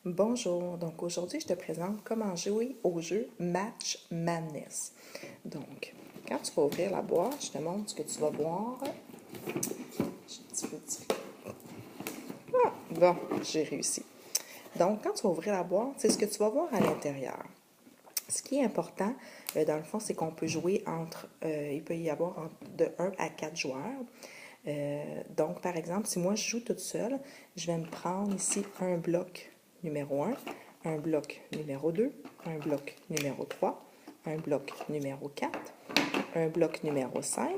Bonjour, donc aujourd'hui je te présente comment jouer au jeu Match Madness. Donc, quand tu vas ouvrir la boîte, je te montre ce que tu vas voir. J'ai un petit peu de difficulté. Ah, bon, j'ai réussi. Donc, quand tu vas ouvrir la boîte, c'est ce que tu vas voir à l'intérieur. Ce qui est important, dans le fond, c'est qu'on peut jouer il peut y avoir de 1 à 4 joueurs. Donc, par exemple, si moi je joue toute seule, je vais me prendre ici un bloc numéro 1 bloc numéro 2, un bloc numéro 3, un bloc numéro 4, un bloc numéro 5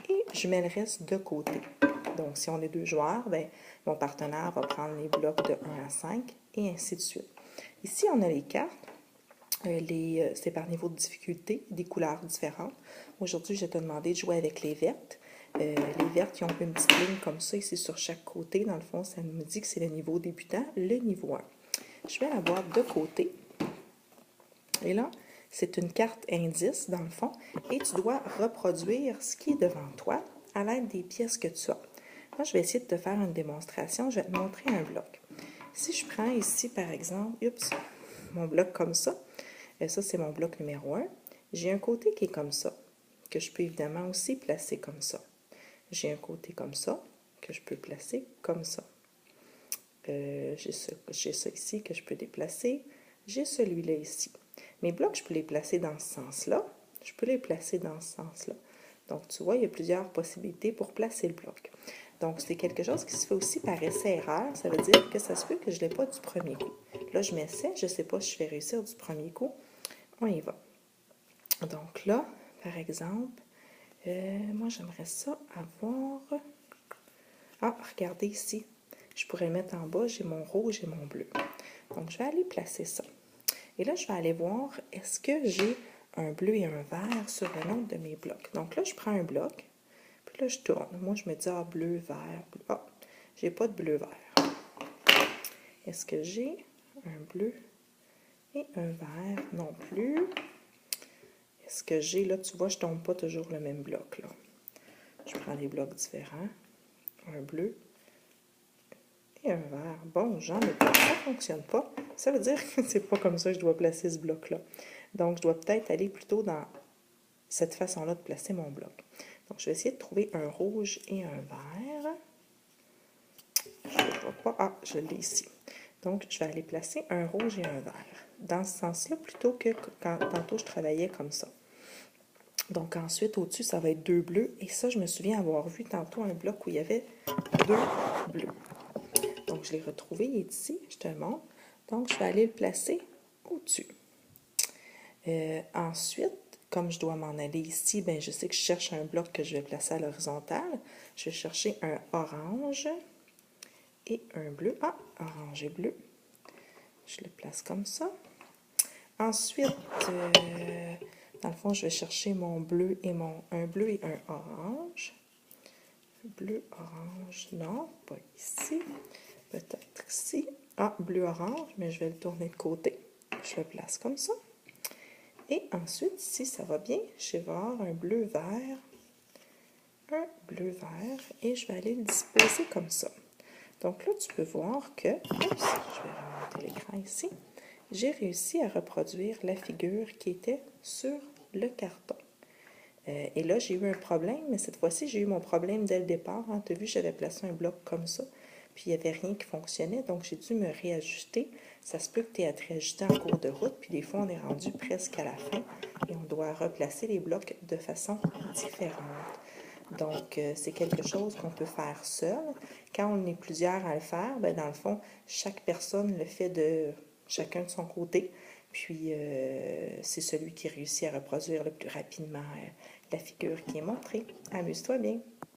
et je mets le reste de côté. Donc, si on est 2 joueurs, bien, mon partenaire va prendre les blocs de 1 à 5 et ainsi de suite. Ici, on a les cartes. C'est par niveau de difficulté, des couleurs différentes. Aujourd'hui, je vais te demander de jouer avec les vertes. Les vertes qui ont une petite ligne comme ça ici sur chaque côté. Dans le fond, ça nous dit que c'est le niveau débutant, le niveau 1. Je vais la boîte de côté. Et là, c'est une carte indice, dans le fond, et tu dois reproduire ce qui est devant toi à l'aide des pièces que tu as. Moi, je vais essayer de te faire une démonstration. Je vais te montrer un bloc. Si je prends ici, par exemple, mon bloc comme ça, ça, c'est mon bloc numéro 1. J'ai un côté qui est comme ça, que je peux évidemment aussi placer comme ça. J'ai un côté comme ça, que je peux placer comme ça. J'ai ça ici que je peux déplacer. J'ai celui-là ici. Mes blocs, je peux les placer dans ce sens-là. Je peux les placer dans ce sens-là. Donc, tu vois, il y a plusieurs possibilités pour placer le bloc. Donc, c'est quelque chose qui se fait aussi par essai-erreur. Ça veut dire que ça se peut que je ne l'ai pas du premier coup. Là, je m'essaie. Je ne sais pas si je vais réussir du premier coup. On y va. Donc là, par exemple, moi, j'aimerais ça avoir... Ah, regardez ici. Je pourrais mettre en bas, j'ai mon rouge et mon bleu. Donc, je vais aller placer ça. Et là, je vais aller voir, est-ce que j'ai un bleu et un vert sur un autre de mes blocs. Donc là, je prends un bloc, puis là, je tourne. Moi, je me dis, ah, bleu, vert, bleu. Ah, j'ai pas de bleu, vert. Est-ce que j'ai un bleu et un vert? Non plus. Est-ce que j'ai, là, tu vois, je ne tombe pas toujours le même bloc, là. Je prends des blocs différents. Un bleu et un vert. Bon, j'en ai pas. Ça ne fonctionne pas. Ça veut dire que c'est pas comme ça que je dois placer ce bloc-là. Donc, je dois peut-être aller plutôt dans cette façon-là de placer mon bloc. Donc, je vais essayer de trouver un rouge et un vert. Je ne vois pas. Ah, je l'ai ici. Donc, je vais aller placer un rouge et un vert. Dans ce sens-là, plutôt que quand tantôt je travaillais comme ça. Donc, ensuite, au-dessus, ça va être 2 bleus. Et ça, je me souviens avoir vu tantôt un bloc où il y avait 2 bleus. Donc, je l'ai retrouvé, il est ici, je te le montre. Donc, je vais aller le placer au-dessus. Ensuite, comme je dois m'en aller ici, ben, je sais que je cherche un bloc que je vais placer à l'horizontale. Je vais chercher un orange et un bleu. Ah, orange et bleu. Je le place comme ça. Ensuite, dans le fond, je vais chercher mon bleu et un bleu et un orange. Bleu, orange, non, pas ici. Peut-être ici. Ah, bleu, orange, mais je vais le tourner de côté. Je le place comme ça. Et ensuite, si ça va bien, je vais avoir un bleu, vert, et je vais aller le disposer comme ça. Donc là, tu peux voir que, oups, je vais remonter l'écran ici, j'ai réussi à reproduire la figure qui était sur le carton. Et là, j'ai eu un problème, mais cette fois-ci, j'ai eu mon problème dès le départ. Tu as vu, j'avais placé un bloc comme ça, puis il n'y avait rien qui fonctionnait, donc j'ai dû me réajuster. Ça se peut que tu aies à te réajuster en cours de route, puis des fois, on est rendu presque à la fin, et on doit replacer les blocs de façon différente. Donc, c'est quelque chose qu'on peut faire seul. Quand on est plusieurs à le faire, bien, dans le fond, chaque personne le fait de chacun de son côté. Puis, c'est celui qui réussit à reproduire le plus rapidement la figure qui est montrée. Amuse-toi bien!